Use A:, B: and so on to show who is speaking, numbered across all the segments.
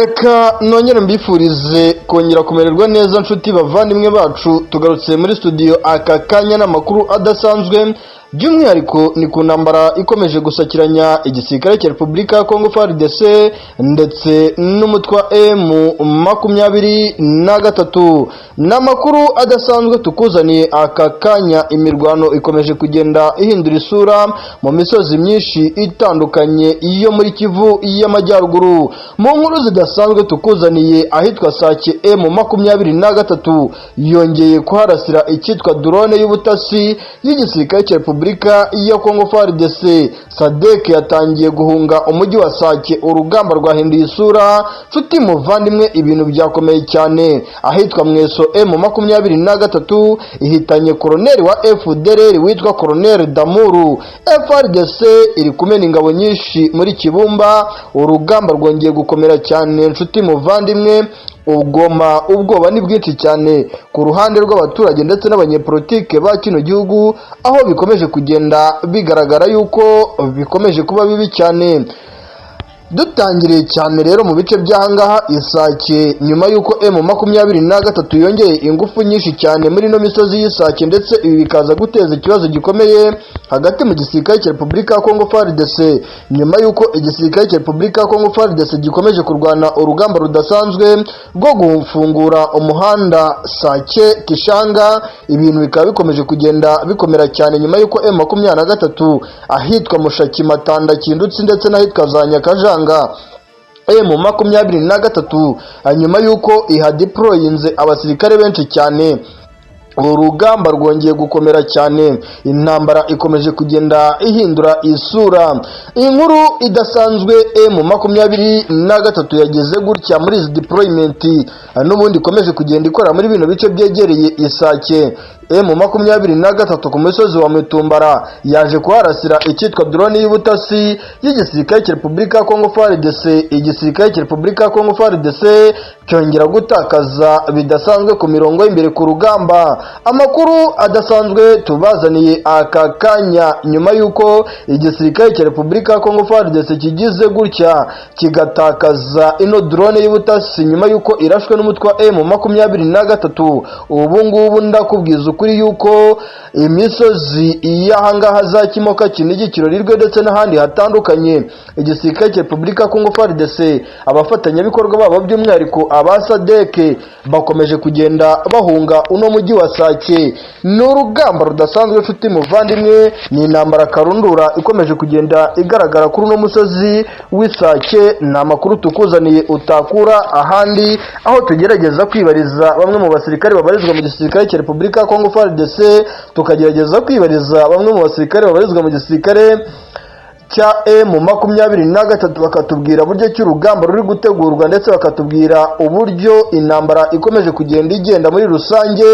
A: Reka nongere mbifurize kongera kumererwa neza nshuti bavandimwe bacu, tugarutse muri studio aka kanya n'amakuru adasanzwe, by'umwihariko ni ku ntambara ikomeje gusakiranya igisirikare cya Repubulika ya Kongo FARDC ndetse n'umutwe wa M23. N'amakuru adasanzwe tukuzaniye aka kanya. Imirwano ikomeje kugenda ihindura isura mu misozi myinshi itandukanye yo muri Kivu y'Amajyaruguru. Mu nkuru zidasanzwe tukuzaniye ahitwa Sake, M23 yongeye kuharasira icyitwa drone y'ubutasi y'igisirikare cya Repubulika ya Kongo FARDC. SADC yatangiye guhunga umujyi wa Sake, urugamba rwahinduye isura. Nshuti muvandimwe, ibintu byakomeye cyane ahitwa Mweso. M23 ihitanye koloneli wa FDLR witwa Colonel Damuru. FARDC iri kumena ingabo nyinshi muri Kibumba. Urugamba rwongeye gukomera cyane nshuti muvandimwe. Ubwoba ni bwinshi cyane ku ruhande rw'abaturage ndetse n'abanyepolitike ba kino gihugu, aho bikomeje kugenda bigaragara yuko bikomeje kuba bibi cyane. Dutangiriye cyane rero mu bice by'ahangaha Isake, nyuma yuko M23 yongeye ingufu nyinshi cyane muri no misozi y'Isake, ndetse ibi bikaza guteza ikibazo gikomeye hagati mu gisirikare cya Repubulika ya Kongo FARDC. Nyuma yuko igisirikare cya Repubulika ya Kongo FARDC gikomeje kurwana urugamba rudasanzwe rwo gufungura umuhanda Sake Kishanga, ibintu bikaba bikomeje kugenda bikomera cyane nyuma yuko M23 ahitwa Mushaki, Matanda, Kindutsi ndetse n'ahitwa za Nyakajanga M23 nyuma yuko ihadeployinze abasirikare benshi cyane. Urugamba rwongeye gukomera cyane, intambara ikomeje kugenda ihindura isura. Inkuru idasanzwe, M23 yageze gutya muri izi deployment n'ubundi ikomeje kugenda ikora muri bino bice byegereye Isake. M23 ku musozi wa Mutumbara yaje kuharasira icyitwa drone y'ubutasi y'igisirikare cya Repubulika ya Kongo FARDC. Igisirikare cya Repubulika ya Kongo FARDC cyongera gutakaza bidasanzwe ku mirongo y'imbere ku rugamba. Amakuru adasanzwe tubazaniye aka kanya, nyuma yuko igisirikare cya Repubulika ya Kongo FARDC kigize gutya kigatakaza ino drone y'ubutasi nyuma yuko irashwe n'umutwe wa M23. Ubu ngubu ndakubwiza ukuri yuko imisozi y'ahangaha za Kimoka, Kinigi, Kirorirwe ndetse n'ahandi hatandukanye, igisirikare cya Repubulika ya Kongo FARDC abafatanyabikorwa babo by'umwihariko aba SADC bakomeje kugenda bahunga uno mujyi wa Sake. Ni urugamba rudasanzwe nshuti muvandimwe, ni intambara karundura ikomeje kugenda igaragara kuri uno musozi w'Isake. Ni amakuru tukuzaniye utakura ahandi, aho tugerageza kwibariza bamwe mu basirikare babarizwa mu gisirikare cya Repubulika ya Kongo FARDC, tukagerageza kwibariza bamwe mu basirikare babarizwa mu gisirikare cya M23 bakatubwira buryo ki urugamba ruri gutegurwa, ndetse bakatubwira uburyo intambara ikomeje kugenda igenda muri rusange,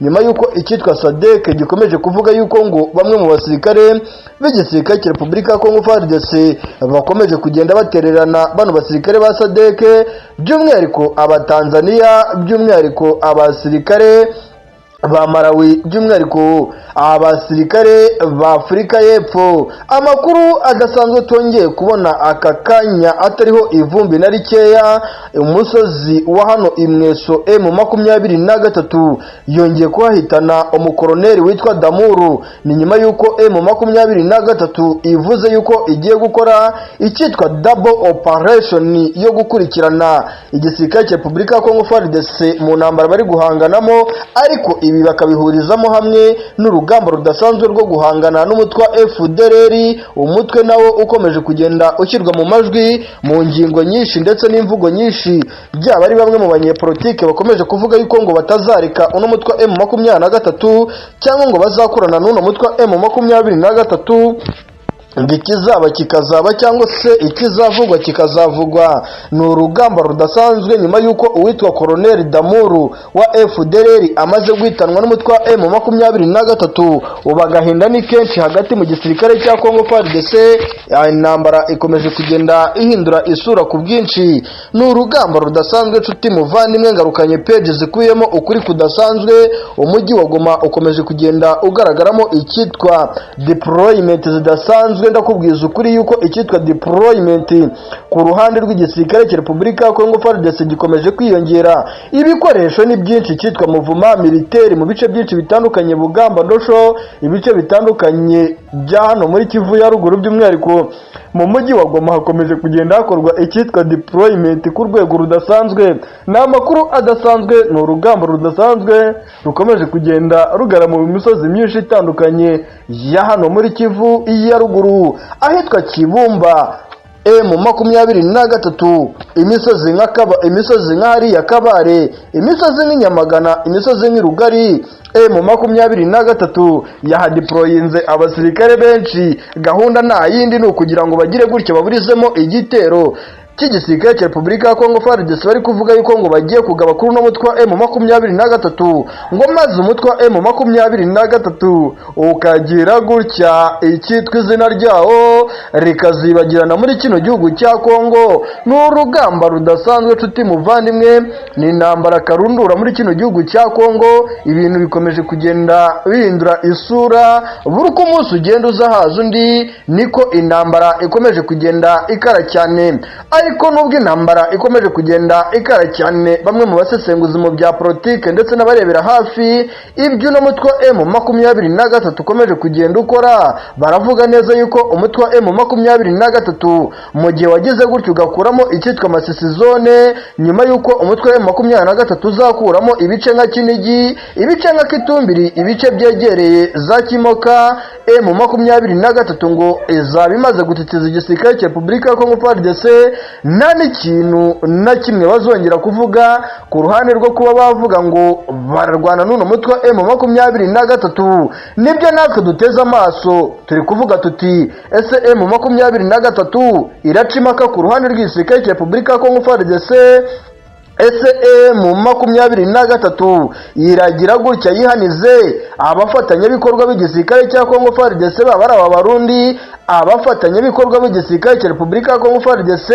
A: nyuma yuko icyitwa SADC gikomeje kuvuga yuko ngo bamwe mu basirikare b'igisirikare cya Repubulika ya Kongo FARDC bakomeje kugenda batererana bano basirikare ba SADC, by'umwihariko abatanzania, by'umwihariko abasirikare ba Malawi, by'umwihariko abasirikare ba Afurika y'Epfo. Amakuru adasanzwe tongeye kubona aka kanya atariho ivumbi na rikeya, umusozi wa hano Imweso M23 yongeye kuhahitana umukoloneli witwa Damuru. Ni nyuma yuko M23 ivuze yuko igiye gukora icyitwa double operation yo gukurikirana igisirikare cya Repubulika ya Kongo FARDC mu ntambara bari guhanganamo, ariko ibi bakabihurizamo hamwe n'urugamba rudasanzwe rwo guhangana n'umutwe wa FDLR. Umutwe nawo ukomeje kugenda ushyirwa mu majwi mu ngingo nyinshi ndetse n'imvugo nyinshi, byaba ari bamwe mu banyepolitike bakomeje kuvuga yuko ngo batazareka uno mutwe wa M23 cyangwa ngo bazakorana n'uno mutwe wa M23 ngo ikizaba kikazaba cyangwa se ikizavugwa kikazavugwa. Ni urugamba rudasanzwe nyuma yuko uwitwa Colonel Damuru wa FDLR amaze guhitanwa n'umutwe wa M23. Ubagahinda ni kenshi hagati mu gisirikare cya Kongo FARDC. Intambara ikomeje kugenda ihindura isura ku bwinshi. Ni urugamba rudasanzwe nshuti muvandimwe, ngarukanye page zikuyemo ukuri kudasanzwe. Umujyi wa Goma ukomeje kugenda ugaragaramo icyitwa deployment zidasanzwe bidasanzwe. Ndakubwiza ukuri yuko icyitwa deployment ku ruhande rw'igisirikare cya Repubulika ya Kongo FARDC gikomeje kwiyongera. Ibikoresho ni byinshi, icyitwa muvuma militaire mu bice byinshi bitandukanye, Bugamba, Ndosho, ibice bitandukanye bya hano muri Kivu ya ruguru, by'umwihariko mu mujyi wa Goma hakomeje kugenda hakorwa icyitwa deployment ku rwego rudasanzwe. Ni amakuru adasanzwe, ni urugamba rudasanzwe rukomeje kugenda rugara mu misozi myinshi itandukanye ya hano muri Kivu ya ruguru, ahitwa Kibumba, M23, imisozi nka hariya Kabare, imisozi nk'inyamagana, imisozi nk'irugari. M23 yahadiployinze abasirikare benshi. Gahunda nta yindi ni ukugira ngo bagire gutya baburizemo igitero cy'igisirikare cya Repubulika ya Kongo FARDC. Bari kuvuga yuko ngo bagiye kugaba kuri uno mutwe wa M23, ngo maze umutwe wa M23 ukagira gutya icyitwa izina ryawo rikazibagirana muri kino gihugu cya Kongo. Ni urugamba rudasanzwe nshuti muvandimwe, ni intambara karundura muri kino gihugu cya Kongo. Ibintu bikomeje kugenda bihindura isura, buri uko umunsi ugenda uza haza undi niko intambara ikomeje kugenda ikara cyane. Ariko nubwo intambara ikomeje kugenda ikara cyane, bamwe mu basesenguzi mu bya politike ndetse n'abarebera hafi ibyo uno mutwe wa M23 ukomeje kugenda ukora, baravuga neza yuko umutwe wa M23 mu gihe wagize gutyo ugakuramo icyitwa Masisi zone, nyuma yuko umutwe wa M23 uzakuramo ibice nka Kinigi, ibice nka Kitumbiri, ibice byegereye za Kimoka, M23 ngo izaba imaze gutitiza igisirikare cya Repubulika ya Kongo FARDC. Nta n'ikintu na kimwe bazongera kuvuga ku ruhande rwo kuba bavuga ngo bararwana n'uno mutwe wa M23. Nibyo natwe duteze amaso, turi kuvuga tuti ese M23 iraca impaka ku ruhande rw'igisirikare cya Repubulika ya Kongo FARDC? Ese M23 iragira gutya yihanize abafatanyabikorwa b'igisirikare cya Kongo FARDC, baba ari aba Barundi, abafatanyabikorwa b'igisirikare cya Repubulika ya Kongo FARDC,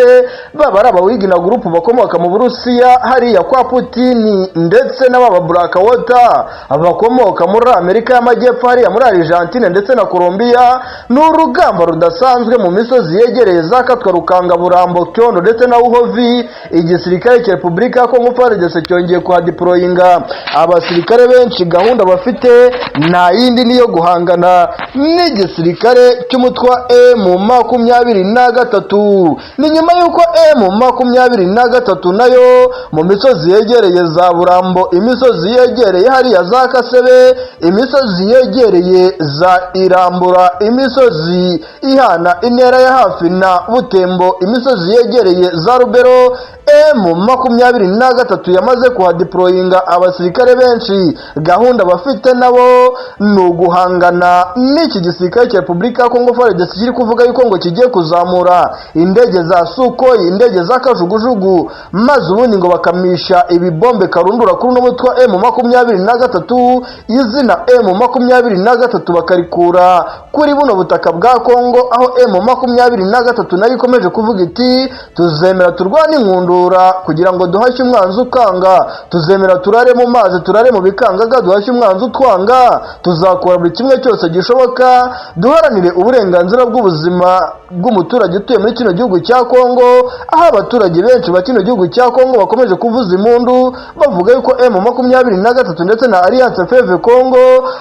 A: baba ari abawigina group bakomoka mu Burusiya hariya kwa Putin, ndetse n'aba Blackwater bakomoka muri Amerika y'Amajyepfo hariya muri Argentine ndetse na Colombia. Ni urugamba rudasanzwe mu misozi yegereye za Katwa, Rukanga, Burambo, Cyondo ndetse na Uhovi. Igisirikare cya Repubulika ya Kongo FARDC cyongeye kuhadiployinga abasirikare benshi. Gahunda bafite nta yindi niyo guhangana n'igisirikare cy'umutwe wa M23. Ni nyuma yuko M23 nayo mu misozi yegereye za Burambo, imisozi yegereye hariya za Kasebe, imisozi yegereye za Irambura, imisozi ihana intera ya hafi na Butembo, imisozi yegereye za Rubero, M23 yamaze kuhadiployinga abasirikare benshi. Gahunda bafite nabo ni uguhangana n'iki gisirikare cya Repubulika ya Kongo FARDC kiri kuvuga yuko ngo kigiye kuzamura indege za Sukhoi, indege za kajugujugu, maze ubundi ngo bakamisha ibibombe karundura kuri uno mutwe wa M23. Izina M23 bakarikura kuri buno butaka bwa Kongo, aho M23 nayo ikomeje kuvuga iti tuzemera turwane inkundura kugira ngo duhashye umwanzi ukanga, tuzemera turare mu mazi, turare mu bikangaga, duhashye umwanzi utwanga, tuzakora buri kimwe cyose gishoboka, duharanire uburenganzira bw'ubuzima bw'umuturage utuye muri kino gihugu cya Kongo. Aho abaturage benshi ba kino gihugu cya Kongo bakomeje kuvuza impundu bavuga yuko M23 ndetse na Alliance Fleuve Congo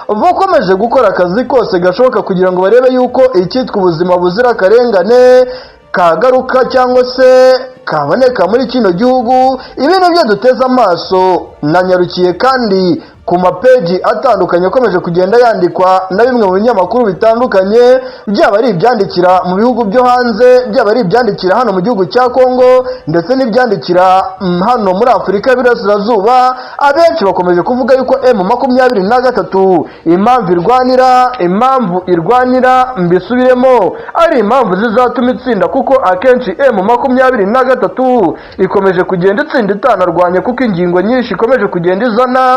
A: bakomeje gukora akazi kose gashoboka kugira ngo barebe yuko icyitwa ubuzima buzira akarengane kagaruka cyangwa se kaboneka muri kino gihugu. Ibintu byo duteze amaso, nanyarukiye kandi ku mapeji atandukanye akomeje kugenda yandikwa na bimwe mu binyamakuru bitandukanye, byaba ari ibyandikira mu bihugu byo hanze, byaba ari ibyandikira hano mu gihugu cya Kongo, ndetse n'ibyandikira hano muri Afurika y'Iburasirazuba. Abenshi bakomeje kuvuga yuko M23 impamvu irwanira mbisubiremo ari impamvu zizatuma itsinda, kuko akenshi M23 ikomeje kugenda itsinda itanarwanya, kuko ingingo nyinshi ikomeje kugenda izana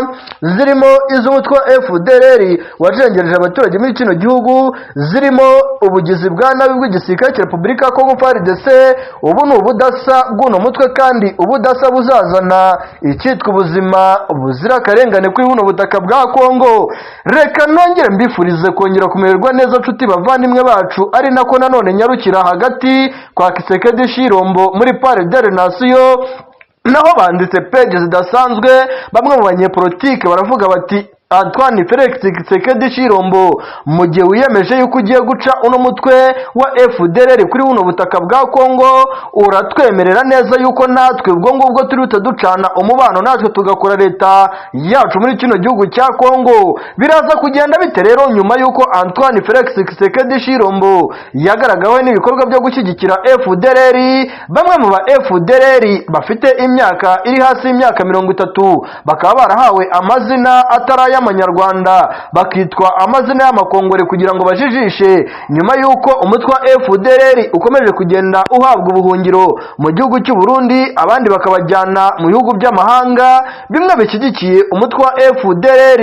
A: zirimo iz'umutwe wa FDLR wajengereje abaturage muri kino gihugu, zirimo ubugizi bwa nabi bw'igisirikare cya Repubulika ya Kongo FARDC. Ubu ni ubudasa bw'uno mutwe, kandi ubudasa buzazana icyitwa ubuzima buzira akarengane kuri buno butaka bwa Kongo. Reka nongere mbifurize kongera kumererwa neza nshuti bavandimwe bacu, ari nako nanone nyarukira hagati kwa Kisekedi Shirombo muri Parle des Nations, naho banditse page zidasanzwe. Bamwe mu banyepolitike baravuga bati Antoine Felix Kisekedi Shirombo, mu gihe wiyemeje yuko ugiye guca uno mutwe wa FDLR kuri buno butaka bwa Kongo, uratwemerera neza yuko natwe ubwo ngubwo turi ducana umubano natwe tugakora leta yacu muri kino gihugu cya Kongo. Biraza kugenda bite rero nyuma yuko Antoine Felix Kisekedi Shirombo yagaragawe n'ibikorwa byo gushyigikira FDLR? Bamwe mu ba FDLR bafite imyaka iri hasi y'imyaka 30 bakaba barahawe amazina atari y'amanyarwanda, bakitwa amazina y'amakongore kugira ngo bajijishe, nyuma yuko umutwe wa FDLR ukomeje kugenda uhabwa ubuhungiro mu gihugu cy'u Burundi, abandi bakabajyana mu bihugu by'amahanga bimwe bishyigikiye umutwe wa FDLR.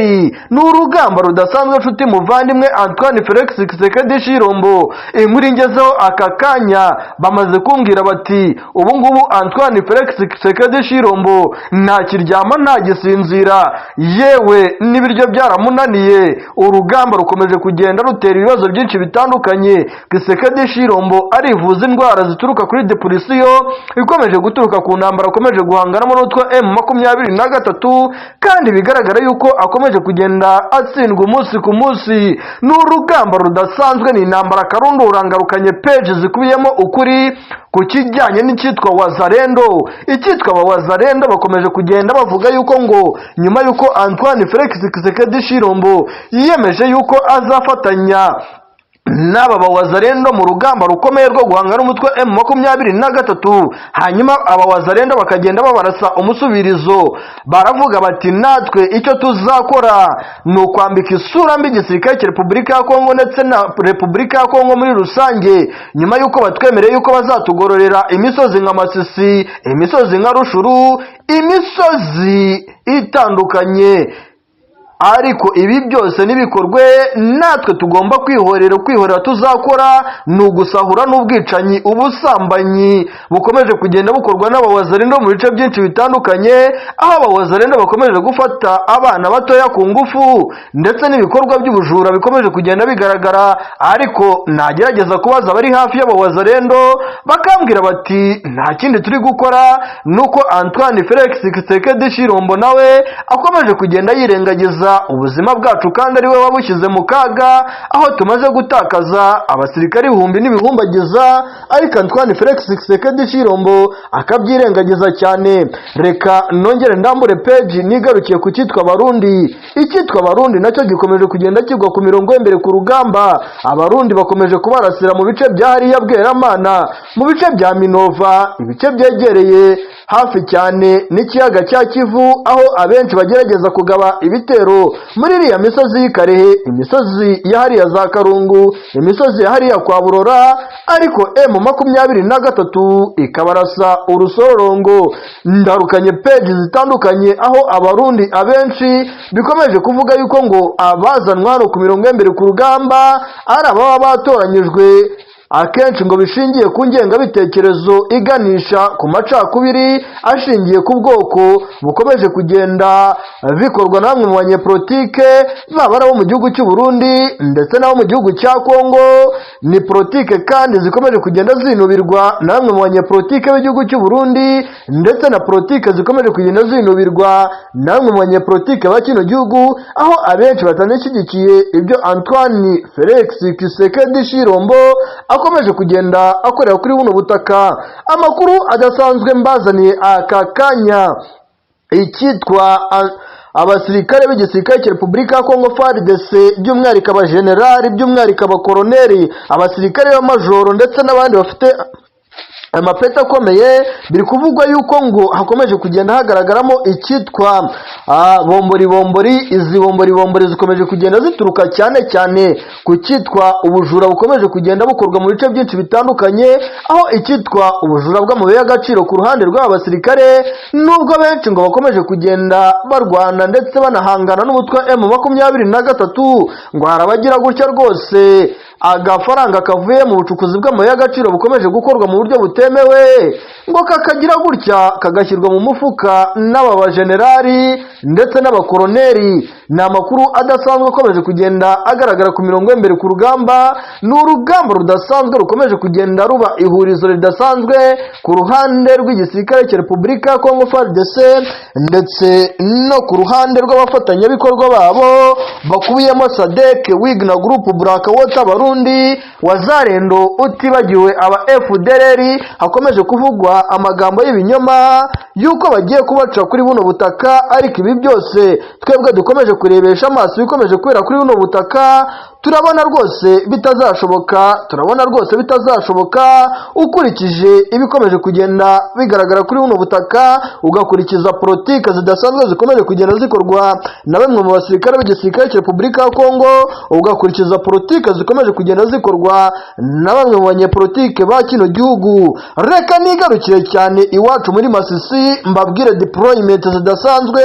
A: Ni urugamba rudasanzwe nshuti muvandimwe Antoine Felix Kisekedi Shirombo. Inkuru ingezeho aka kanya bamaze kumbwira bati ubu ngubu Antoine Felix Kisekedi Shirombo nta kiryama nta gisinzira, yewe n'ibiryo byaramunaniye. Urugamba rukomeje kugenda rutera ibibazo byinshi bitandukanye. Kisekedi Shirombo arivuza indwara zituruka kuri depression ikomeje guturuka ku ntambara akomeje guhanganamo n'utwa M23, kandi bigaragara yuko akomeje kugenda atsindwa umunsi ku munsi. Ni urugamba rudasanzwe, ni intambara karundo urangarukanye page zikubiyemo ukuri ku kijyanye n'icyitwa Wazalendo. Icyitwa Wazalendo bakomeje kugenda bavuga yuko ngo nyuma yuko Antoine Felix Kisekedi Shirombo yiyemeje yuko azafatanya n'aba bawazalendo mu rugamba rukomeye rwo guhangana n'umutwe M23, hanyuma aba wazalendo bakagenda babarasa umusubirizo. Baravuga bati natwe icyo tuzakora ni ukwambika isura mbi igisirikare cya Repubulika ya Kongo ndetse na Repubulika ya Kongo muri rusange, nyuma yuko batwemereye yuko bazatugororera imisozi nka Masisi, imisozi nka Rushuru, imisozi itandukanye. Ariko ibi byose nibikorwe, natwe tugomba kwihorera tuzakora ni ugusahura n'ubwicanyi, ubusambanyi bukomeje kugenda bukorwa n'abawazalendo mu bice byinshi bitandukanye, aho abawazalendo bakomeje gufata abana batoya ku ngufu, ndetse n'ibikorwa by'ubujura bikomeje kugenda bigaragara. Ariko nagerageza kubaza abari hafi y'abawazalendo bakambwira bati nta kindi turi gukora, nuko Antoine Felix Kisekedi Shirombo nawe akomeje kugenda yirengagiza ubuzima bwacu, kandi ari we wabushyize mu kaga, aho tumaze gutakaza abasirikari ibihumbi n'ibihumbagiza, ariko Antoine Felix Kisekedi Shirombo akabyirengagiza cyane. Reka nongere ndambure page nigarukiye ku cyitwa Barundi. Icyitwa Barundi nacyo gikomeje kugenda kigwa ku mirongo y'imbere ku rugamba. Abarundi bakomeje kubarasira mu bice bya hariya Bweramana, mu bice bya Minova, ibice byegereye hafi cyane n'ikiyaga cya Kivu, aho abenshi bagerageza kugaba ibitero muri iriya misozi y'Ikarehe, imisozi ya hariya za Karungu, imisozi ya hariya kwa Burora, ariko M23 ikabarasa urusorongo. Ndarukanye page zitandukanye aho abarundi abenshi bikomeje kuvuga yuko ngo abazanwa hano ku mirongo y'imbere ku rugamba ari ababa batoranyijwe akenshi ngo bishingiye ku ngengabitekerezo iganisha ku macakubiri ashingiye ku bwoko bukomeje kugenda bikorwa na bamwe mu banyepolitike, baba abo mu gihugu cy'u Burundi ndetse n'abo mu gihugu cya Kongo. Ni politike kandi zikomeje kugenda zinubirwa na bamwe mu banyepolitike b'igihugu cy'u Burundi, ndetse na politike zikomeje kugenda zinubirwa na bamwe mu banyepolitike ba kino gihugu, aho abenshi batanashyigikiye ibyo Antoine Felix Kisekedi Shirombo akomeje kugenda akorera kuri buno butaka. Amakuru adasanzwe mbazaniye aka kanya, icyitwa abasirikare b'igisirikare cya Repubulika ya Kongo FARDC, by'umwihariko abajenerali, by'umwihariko abakoroneri, abasirikare b'amajoro ndetse n'abandi bafite amapeti akomeye. Biri kuvugwa yuko ngo hakomeje kugenda hagaragaramo icyitwa bombori. Izi bombori zikomeje kugenda zituruka cyane cyane ku cyitwa ubujura bukomeje kugenda bukorwa mu bice byinshi bitandukanye, aho icyitwa ubujura bw'amabuye y'agaciro ku ruhande rw'aba basirikare, nubwo benshi ngo bakomeje kugenda barwana ndetse banahangana n'umutwe wa M23, ngo harabagira gutya rwose agafaranga kavuye mu bucukuzi bw'amabuye y'agaciro bukomeje gukorwa mu buryo butemewe, ngo kakagira gutya kagashyirwa mu mufuka n'aba bajenerali ndetse n'abakoroneri. Ni amakuru adasanzwe akomeje kugenda agaragara ku mirongo y'imbere ku rugamba. Ni urugamba rudasanzwe rukomeje kugenda ruba ihurizo ridasanzwe ku ruhande rw'igisirikare cya Repubulika ya Kongo FARDC ndetse no ku ruhande rw'abafatanyabikorwa babo bakubiyemo SADC, Wigna Group, Blackwater, Barundi, Wazalendo, utibagiwe aba FDLR. Hakomeje kuvugwa amagambo y'ibinyoma yuko bagiye kubaca kuri buno butaka, ariko ibi byose twebwe dukomeje kurebesha amaso bikomeje kubera kuri buno butaka, turabona rwose bitazashoboka ukurikije ibikomeje kugenda bigaragara kuri buno butaka, ugakurikiza politike zidasanzwe zikomeje kugenda zikorwa na bamwe mu basirikare b'igisirikare cya Repubulika ya Kongo, ugakurikiza politike zikomeje kugenda zikorwa na bamwe mu banyepolitike ba kino gihugu. Reka nigarukire cyane iwacu muri Masisi mbabwire deployment zidasanzwe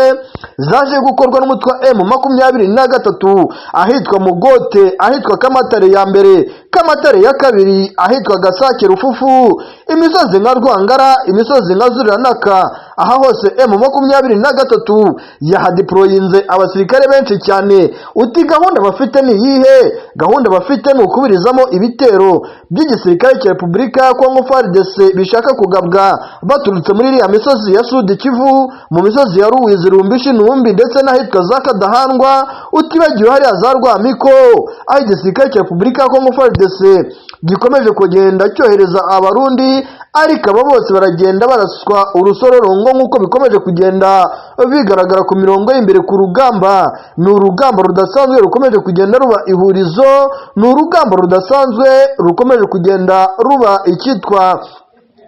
A: zaje gukorwa n'umutwe wa M23 ahitwa Mugote, ahitwa Kamatare ya mbere, Kamatare ya kabiri, ahitwa Gasake, Rufufu, imisozi nka Rwangara, imisozi nka Zuranaka. Aha hose M23 yahadeployinze abasirikare benshi cyane. Uti gahunda bafite ni iyihe? Gahunda bafite ni ukubirizamo ibitero by'igisirikare cya Repubulika ya Kongo FARDC bishaka kugabwa baturutse muri iriya misozi ya Sud Kivu, mu misozi ya Ruwizi, Rumbishi, Numbi ndetse n'ahitwa za Kadahandwa, utibagiwe hariya za Rwamiko, aho igisirikare cya Repubulika ya Kongo FARDC gikomeje kugenda cyohereza abarundi, ariko aba bose baragenda baraswa urusororongo nk'uko bikomeje kugenda bigaragara ku mirongo y'imbere ku rugamba. Ni urugamba rudasanzwe rukomeje kugenda ruba ihurizo, ni urugamba rudasanzwe rukomeje kugenda ruba icyitwa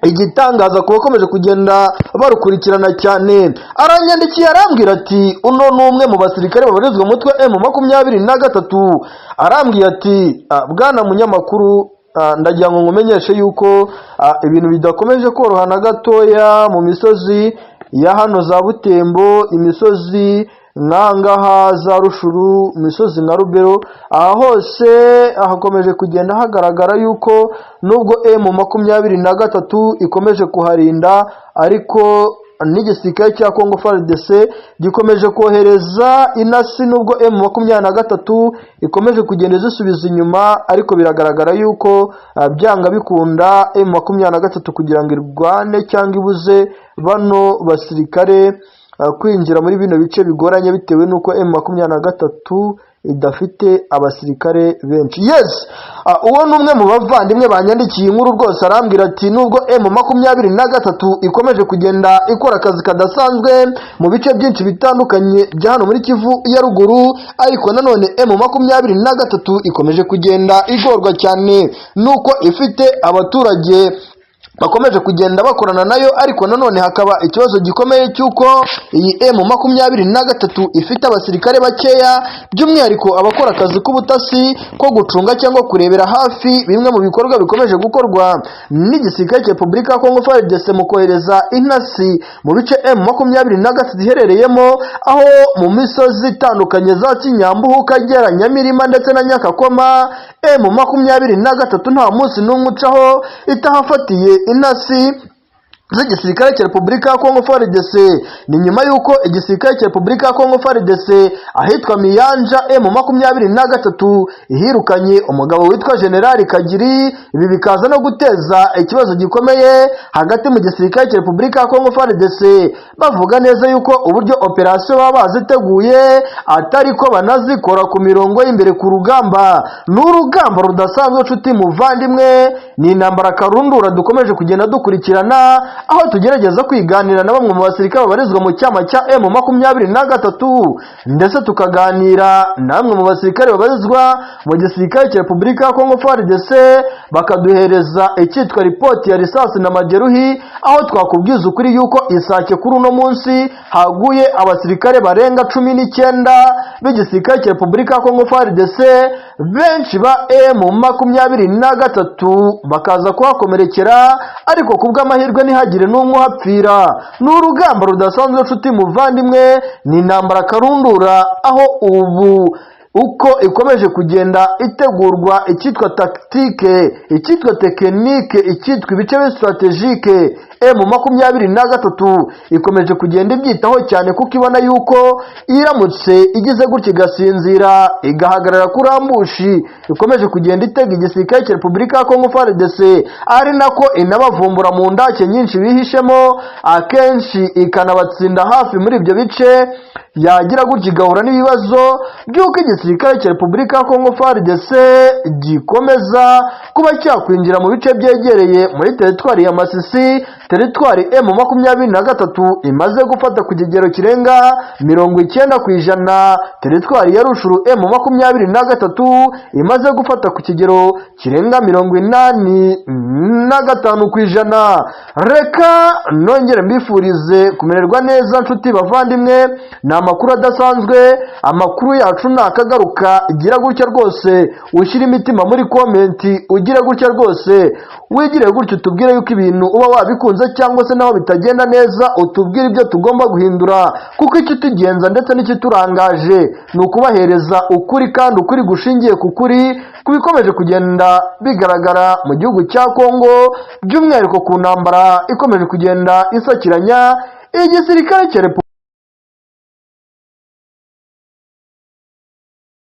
A: igitangaza ku bakomeje kugenda barukurikirana cyane. Aranyandikiye arambwira ati uno ni umwe mu basirikare babarizwa mu mutwe M23. Arambwiye ati bwana munyamakuru, ndagira ngo ngumenyeshe yuko ibintu bidakomeje koroha na gatoya mu misozi ya hano za Butembo, imisozi nkangaha za Rushuru, imisozi nka Rubero. Aha hose hakomeje kugenda hagaragara yuko nubwo M23 ikomeje kuharinda, ariko n'igisirikare cya Kongo FARDC gikomeje kohereza inasi, nubwo M23 ikomeje kugenda zisubiza inyuma, ariko biragaragara yuko byanga bikunda M23 kugira ngo irwane cyangwa ibuze bano basirikare kwinjira muri bino bice bigoranye, bitewe nuko M23 idafite abasirikare benshi. Yes, uwo ni umwe mu bavandimwe banyandikiye inkuru rwose. Arambwira ati nubwo M23 ikomeje kugenda ikora akazi kadasanzwe mu bice byinshi bitandukanye bya hano muri Kivu ya ruguru, ariko nanone M23 ikomeje kugenda igorwa cyane nuko ifite abaturage bakomeje kugenda bakorana nayo, ariko nanone hakaba ikibazo gikomeye cy'uko iyi M23 ifite abasirikare bakeya, by'umwihariko abakora akazi k'ubutasi ko gucunga cyangwa kurebera hafi bimwe mu bikorwa bikomeje gukorwa n'igisirikare cya Repubulika ya Kongo FARDC mu kohereza intasi mu bice M23 ziherereyemo, aho mu misozi itandukanye za Kinyambuhu, Kagera, Nyamirima ndetse na Nyakakoma, M23 nta munsi n'umwe ucaho itahafatiye intasi z'igisirikare cya Repubulika ya Kongo FARDC. Ni nyuma yuko igisirikare cya Repubulika ya Kongo FARDC ahitwa Miyanja M23 ihirukanye umugabo witwa General Kagiri. Ibi bikaza no guteza ikibazo gikomeye hagati mu gisirikare cya Repubulika ya Kongo FARDC, bavuga neza yuko uburyo operasiyo baba baziteguye atari ko banazikora ku mirongo y'imbere ku rugamba. Ni urugamba rudasanzwe nshuti muvandimwe, ni intambara karundura dukomeje kugenda dukurikirana, aho tugerageza kwiganira na bamwe mu basirikare babarizwa mu cyama cya M23 ndetse tukaganira na bamwe mu basirikare babarizwa mu gisirikare cya Repubulika ya Kongo FARDC, bakaduhereza icyitwa ripoti ya risasi na majeruhi, aho twakubwiza ukuri yuko Isake kuri uno munsi haguye abasirikare barenga 19 b'igisirikare cya Repubulika ya Kongo FARDC, benshi ba M23 bakaza kuhakomerekera, ariko kubw'amahirwe ntihagire n'umwe uhapfira. Ni urugamba rudasanzwe nshuti muvandimwe, ni intambara karundura, aho ubu uko ikomeje kugenda itegurwa icyitwa tactique, icyitwa tekinike, icyitwa ibice strategique, M23 ikomeje kugenda ibyitaho cyane, kuko ibona yuko iramutse igize gutya igasinzira igahagarara kuri ambushi, ikomeje kugenda itega igisirikare cya Repubulika ya Kongo FARDC, ari nako inabavumbura mu ndake nyinshi bihishemo, akenshi ikanabatsinda hafi muri ibyo bice, yagira gutya igahura n'ibibazo by'uko igisirikare cya Repubulika ya Kongo FARDC gikomeza kuba cyakwinjira mu bice byegereye muri teritwari ya Masisi, teritwari M23 imaze gufata ku kigero kirenga 90%, teritwari ya Rushuru M23 imaze gufata ku kigero kirenga 85%. Reka nongere mbifurize kumererwa neza nshuti bavandimwe, ni amakuru adasanzwe, amakuru yacu nakagaruka, igira gutya rwose ushyira imitima muri komenti, ugira gutya rwose wigire gutya utubwire yuko ibintu uba wabikunze, cyangwa se naho bitagenda neza utubwire ibyo tugomba guhindura, kuko icyo tugenza ndetse n'ikiturangaje ni ukubahereza ukuri, kandi ukuri gushingiye ku kuri kubikomeje kugenda bigaragara mu gihugu cya Kongo, by'umwihariko ku ntambara ikomeje kugenda isakiranya igisirikare cya Repubulika